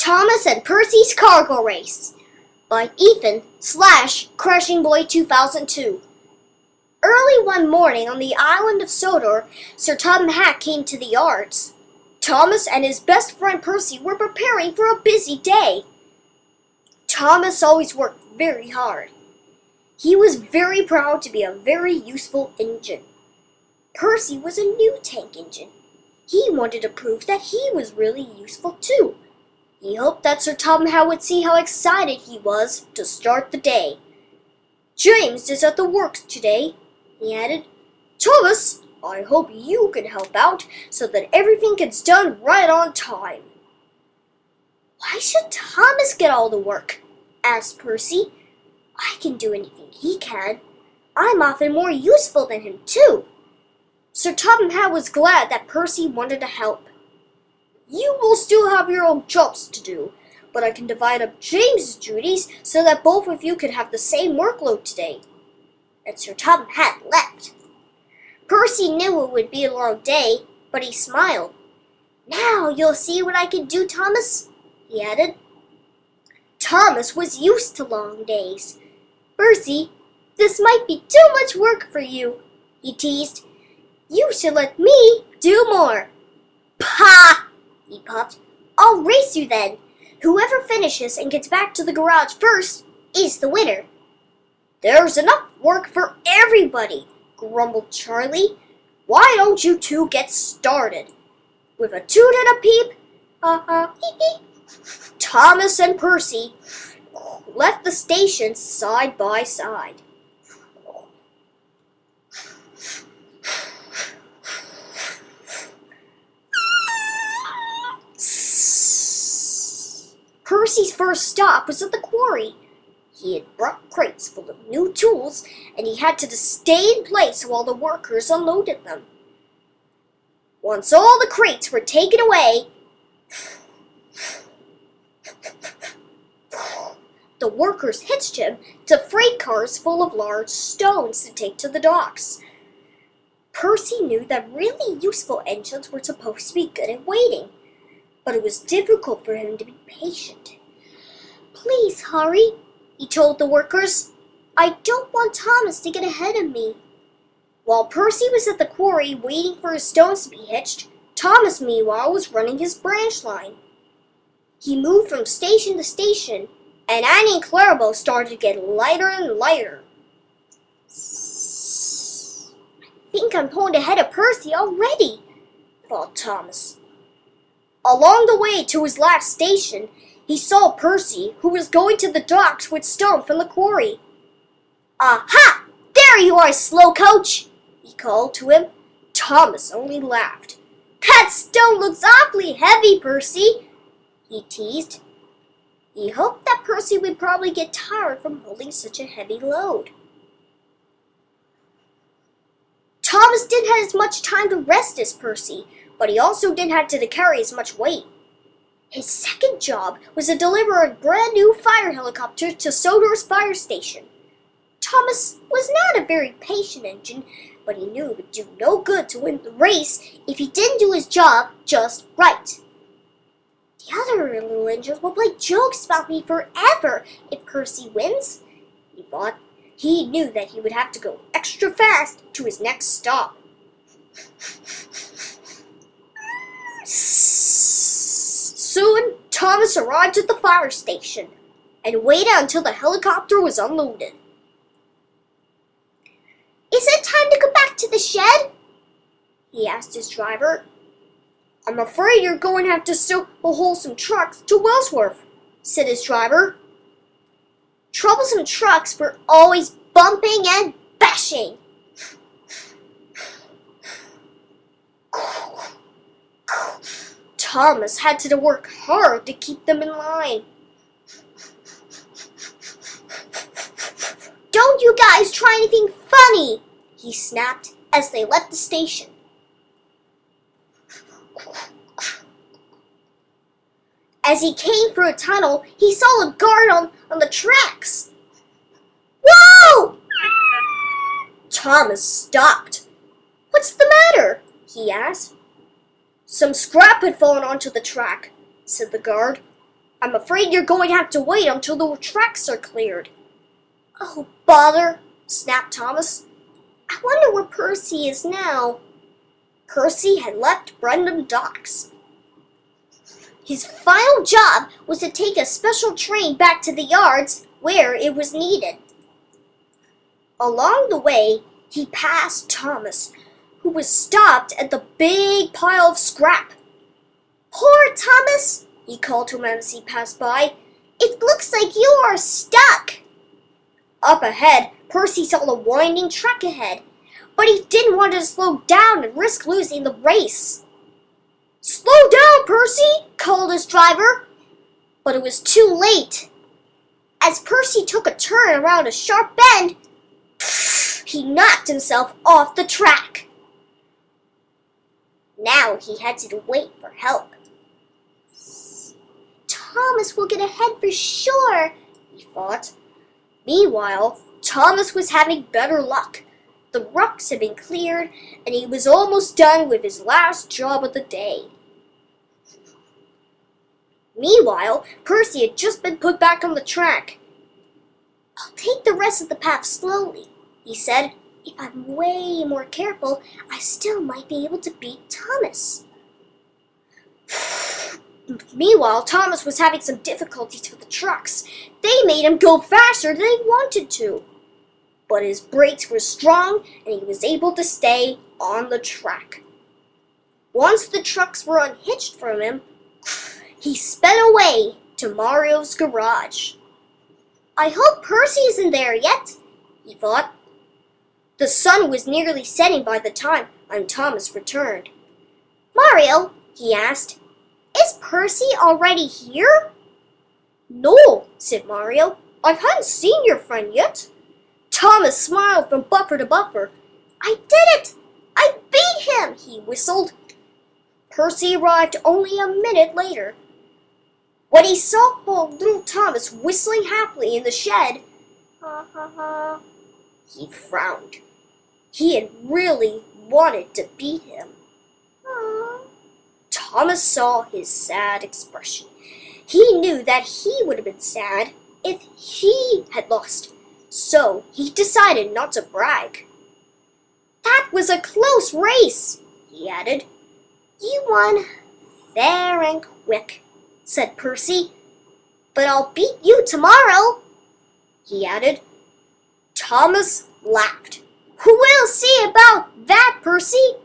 Thomas and Percy's Cargo Race by Ethan/Crashing Boy 2002. Early one morning on the island of Sodor, Sir Topham Hatt came to the yards. Thomas and his best friend Percy were preparing for a busy day. Thomas always worked very hard. He was very proud to be a very useful engine. Percy was a new tank engine. He wanted to prove that he was really useful too. He hoped that Sir Topham Hatt would see how excited he was to start the day. "James is at the works today," he added. "Thomas, I hope you can help out so that everything gets done right on time." "Why should Thomas get all the work?" asked Percy. "I can do anything he can. I'm often more useful than him too." Sir Topham Hatt was glad that Percy wanted to help. "You will still have your own jobs to do, but I can divide up James's duties so that both of you can have the same workload today." And Sir Topham Hatt left. Percy knew it would be a long day, but he smiled. "Now you'll see what I can do, Thomas," he added. Thomas was used to long days. "Percy, this might be too much work for you," he teased. "You should let me do more." "Pah!" he puffed. "I'll race you then. Whoever finishes and gets back to the garage first is the winner." "There's enough work for everybody," grumbled Charlie. "Why don't you two get started?" With a toot and a peep, Thomas and Percy left the station side by side. Percy's first stop was at the quarry. He had brought crates full of new tools, and he had to stay in place while the workers unloaded them. Once all the crates were taken away, the workers hitched him to freight cars full of large stones to take to the docks. Percy knew that really useful engines were supposed to be good at waiting, but it was difficult for him to be patient. "Please hurry," he told the workers. "I don't want Thomas to get ahead of me." While Percy was at the quarry waiting for his stones to be hitched, Thomas meanwhile was running his branch line. He moved from station to station, and Annie and Clarabelle started to get lighter and lighter. "I think I'm pulling ahead of Percy already," thought Thomas. Along the way to his last station, he saw Percy, who was going to the docks with stone from the quarry. "Aha! There you are, slow coach!" he called to him. Thomas only laughed. "That stone looks awfully heavy, Percy," he teased. He hoped that Percy would probably get tired from holding such a heavy load. Thomas didn't have as much time to rest as Percy, but he also didn't have to carry as much weight. His second job was to deliver a brand new fire helicopter to Sodor's fire station. Thomas was not a very patient engine, but he knew it would do no good to win the race if he didn't do his job just right. "The other little engines will play jokes about me forever if Percy wins," he thought. He knew that he would have to go extra fast to his next stop. Soon, Thomas arrived at the fire station and waited until the helicopter was unloaded. "Is it time to go back to the shed?" he asked his driver. "I'm afraid you're going to have to still haul some trucks to Wellsworth," said his driver. Troublesome trucks were always bumping and bashing. Thomas had to work hard to keep them in line. "Don't you guys try anything funny," he snapped as they left the station. As he came through a tunnel, he saw a guard on the tracks. "Whoa!" Thomas stopped. "What's the matter?" he asked. "Some scrap had fallen onto the track," said the guard. I'm afraid you're going to have to wait until the tracks are cleared. Oh, bother, snapped Thomas. I wonder where Percy is now. Percy had left Brendam Docks. His final job was to take a special train back to the yards where it was needed. Along the way, he passed Thomas, who was stopped at the big pile of scrap. Poor Thomas, he called to him as he passed by. It looks like you are stuck. Up ahead, Percy saw the winding track ahead, but he didn't want to slow down and risk losing the race. Slow down, Percy, called his driver, but it was too late. As Percy took a turn around a sharp bend, he knocked himself off the track. Now he had to wait for help. Thomas will get ahead for sure, he thought. Meanwhile, Thomas was having better luck. The rocks had been cleared, and he was almost done with his last job of the day. Meanwhile, Percy had just been put back on the track. I'll take the rest of the path slowly, he said. If I'm way more careful, I still might be able to beat Thomas. Meanwhile, Thomas was having some difficulties with the trucks. They made him go faster than he wanted to. But his brakes were strong, and he was able to stay on the track. Once the trucks were unhitched from him, he sped away to Mario's garage. I hope Percy isn't there yet, he thought. The sun was nearly setting by the time Thomas returned. Mario, he asked, is Percy already here? No, said Mario. I haven't seen your friend yet. Thomas smiled from buffer to buffer. I did it! I beat him, he whistled. Percy arrived only a minute later. When he saw little Thomas whistling happily in the shed, he frowned. He had really wanted to beat him. Thomas saw his sad expression. He knew that he would have been sad if he had lost, so he decided not to brag. That was a close race, he added. You won fair and quick, said Percy. But I'll beat you tomorrow, he added. Thomas laughed. We'll see about that, Percy,